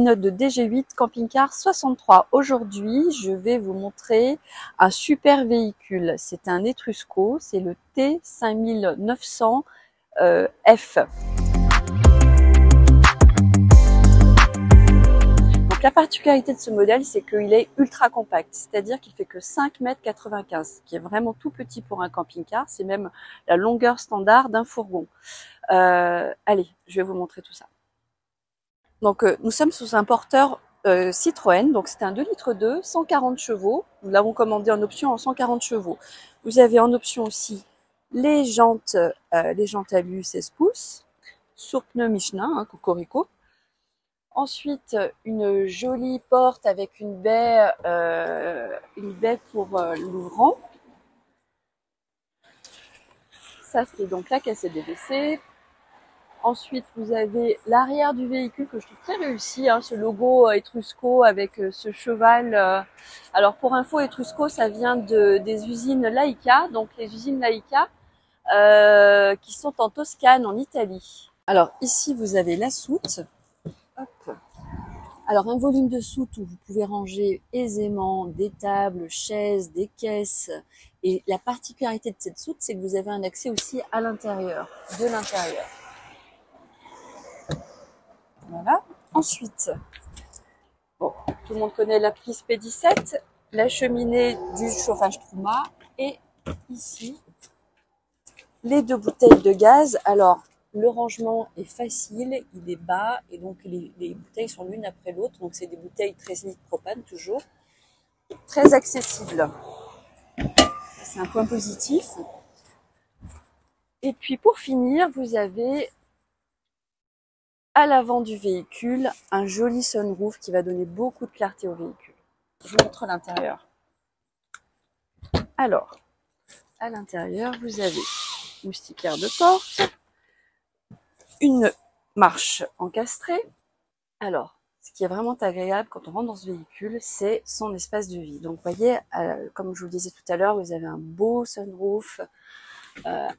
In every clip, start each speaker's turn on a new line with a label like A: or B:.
A: Ginette de DG8 camping-car 63. Aujourd'hui, je vais vous montrer un super véhicule. C'est un Etrusco, c'est le T5900 F. Donc la particularité de ce modèle, c'est qu'il est ultra compact, c'est-à-dire qu'il fait que 5,95 m, ce qui est vraiment tout petit pour un camping-car. C'est même la longueur standard d'un fourgon. Allez, je vais vous montrer tout ça. Donc nous sommes sous un porteur Citroën, donc c'est un 2,2 litres, 140 chevaux. Nous l'avons commandé en option en 140 chevaux. Vous avez en option aussi les jantes alu 16 pouces, sur pneus Michelin, hein, Cocorico. Ensuite, une jolie porte avec une baie pour l'ouvrant. Ça, c'est donc la cassette DVC. Ensuite, vous avez l'arrière du véhicule que je trouve très réussi, hein, ce logo Etrusco avec ce cheval. Alors pour info, Etrusco, ça vient des usines Laika, donc les usines Laika qui sont en Toscane, en Italie. Alors ici, vous avez la soute. Hop. Alors un volume de soute où vous pouvez ranger aisément des tables, chaises, des caisses. Et la particularité de cette soute, c'est que vous avez un accès aussi à l'intérieur, de l'intérieur. Voilà. Ensuite, bon, tout le monde connaît la prise P17, la cheminée du chauffage Truma et ici les 2 bouteilles de gaz. Alors le rangement est facile, il est bas et donc les bouteilles sont l'une après l'autre. Donc c'est des bouteilles 13 litres propane toujours, très accessible. C'est un point positif. Et puis pour finir, vous avez à l'avant du véhicule, un joli sunroof qui va donner beaucoup de clarté au véhicule. Je vous montre l'intérieur. Alors, à l'intérieur, vous avez moustiquaire de porte, une marche encastrée. Alors, ce qui est vraiment agréable quand on rentre dans ce véhicule, c'est son espace de vie. Donc, vous voyez, comme je vous le disais tout à l'heure, vous avez un beau sunroof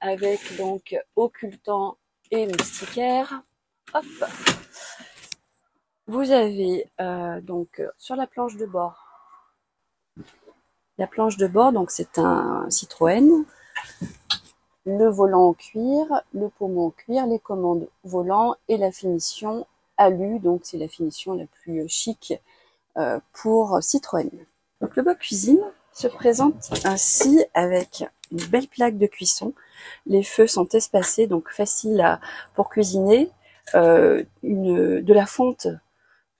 A: avec donc occultant et moustiquaire. Hop. Vous avez donc sur la planche de bord, donc c'est un Citroën, le volant en cuir, le pommeau en cuir, les commandes volant et la finition alu, donc c'est la finition la plus chic pour Citroën. Donc le bloc cuisine se présente ainsi avec une belle plaque de cuisson. Les feux sont espacés, donc facile pour cuisiner. De la fonte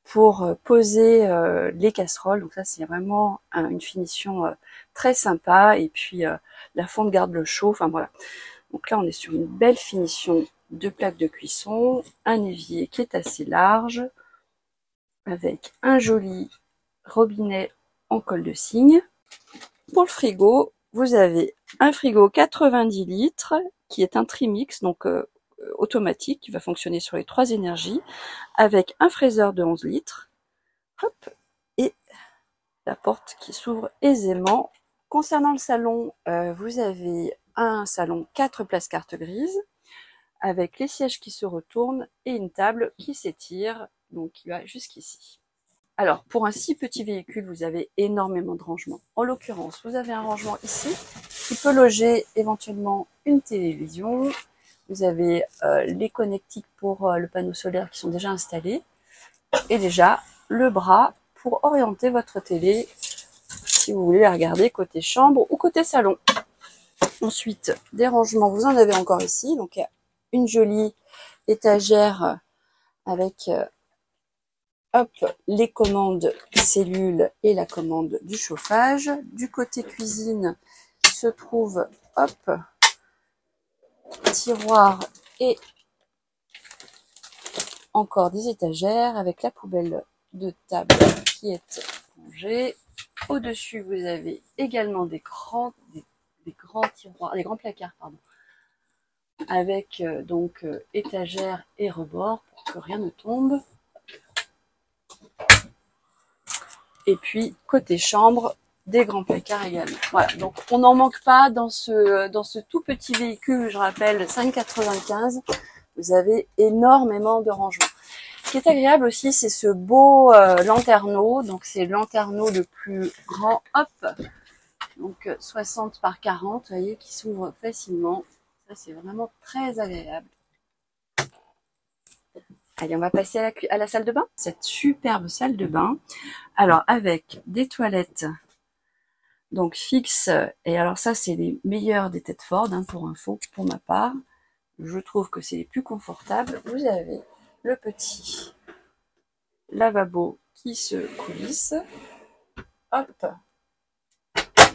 A: pour poser les casseroles, donc ça c'est vraiment une finition très sympa, et puis la fonte garde le chaud, enfin voilà. Donc là on est sur une belle finition de plaque de cuisson, un évier qui est assez large, avec un joli robinet en colle de cygne. Pour le frigo, vous avez un frigo 90 litres qui est un trimix, donc automatique, qui va fonctionner sur les 3 énergies, avec un fraiseur de 11 litres, hop, et la porte qui s'ouvre aisément. Concernant le salon, vous avez un salon 4 places carte grise, avec les sièges qui se retournent et une table qui s'étire, donc qui va jusqu'ici. Alors, pour un si petit véhicule, vous avez énormément de rangements. En l'occurrence, vous avez un rangement ici, qui peut loger éventuellement une télévision. Vous avez les connectiques pour le panneau solaire qui sont déjà installés. Et déjà, le bras pour orienter votre télé, si vous voulez la regarder côté chambre ou côté salon. Ensuite, des rangements, vous en avez encore ici. Donc, il y a une jolie étagère avec hop, les commandes cellules et la commande du chauffage. Du côté cuisine se trouve, hop, tiroir et encore des étagères avec la poubelle de table qui est rangée. Au-dessus, vous avez également des grands tiroirs, des grands placards, pardon, avec donc étagères et rebord pour que rien ne tombe. Et puis côté chambre, des grands placards également. Voilà, donc on n'en manque pas dans ce tout petit véhicule, je rappelle 5,95. Vous avez énormément de rangements. Ce qui est agréable aussi, c'est ce beau lanterneau. Donc c'est le lanterneau le plus grand, hop, donc 60 par 40, vous voyez, qui s'ouvre facilement. Ça, c'est vraiment très agréable. Allez, on va passer à la salle de bain. Cette superbe salle de bain. Alors, avec des toilettes donc fixes. Et alors ça, c'est les meilleurs des Tedford, hein, pour info, pour ma part. Je trouve que c'est les plus confortables. Vous avez le petit lavabo qui se coulisse. Hop.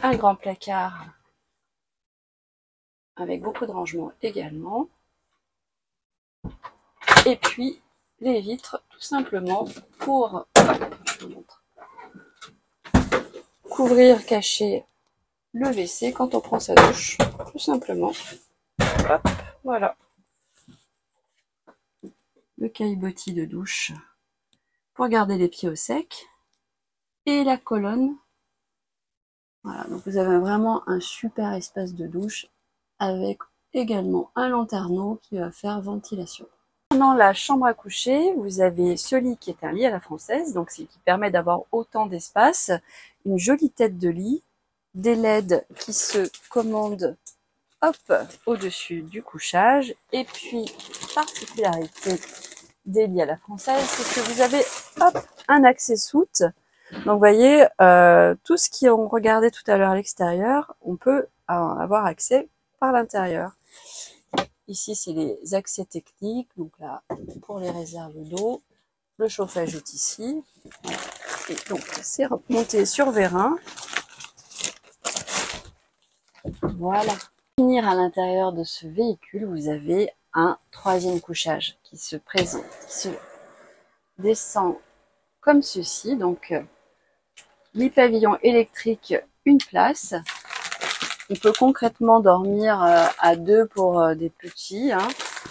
A: Un grand placard avec beaucoup de rangement également. Et puis, les vitres, tout simplement, pour je vous montre, couvrir, cacher le WC quand on prend sa douche, tout simplement. Hop, voilà. Le caillebotis de douche pour garder les pieds au sec. Et la colonne. Voilà, donc vous avez vraiment un super espace de douche avec également un lanterneau qui va faire ventilation. Dans la chambre à coucher, vous avez ce lit qui est un lit à la française, donc c'est qui permet d'avoir autant d'espace, une jolie tête de lit, des LED qui se commandent hop au-dessus du couchage, et puis particularité des lits à la française, c'est que vous avez hop un accès soute. Donc vous voyez, tout ce qu'on regardait tout à l'heure à l'extérieur, on peut avoir accès par l'intérieur. Ici, c'est les accès techniques. Donc là, pour les réserves d'eau, le chauffage est ici. Voilà. Et donc, c'est monté sur vérin. Voilà. Pour finir à l'intérieur de ce véhicule, vous avez un troisième couchage qui se présente, qui se descend comme ceci. Donc, les pavillons électriques, une place. On peut concrètement dormir à deux pour des petits. Hein.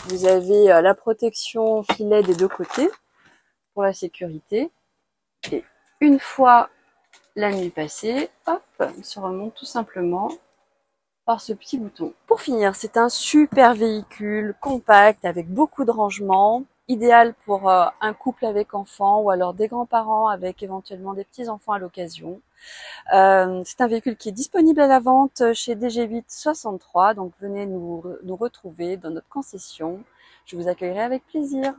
A: Vous avez la protection filet des deux côtés pour la sécurité. Et une fois la nuit passée, hop, on se remonte tout simplement par ce petit bouton. Pour finir, c'est un super véhicule compact avec beaucoup de rangements, idéal pour un couple avec enfants ou alors des grands-parents avec éventuellement des petits-enfants à l'occasion. C'est un véhicule qui est disponible à la vente chez DG8 63, donc venez nous retrouver dans notre concession. Je vous accueillerai avec plaisir.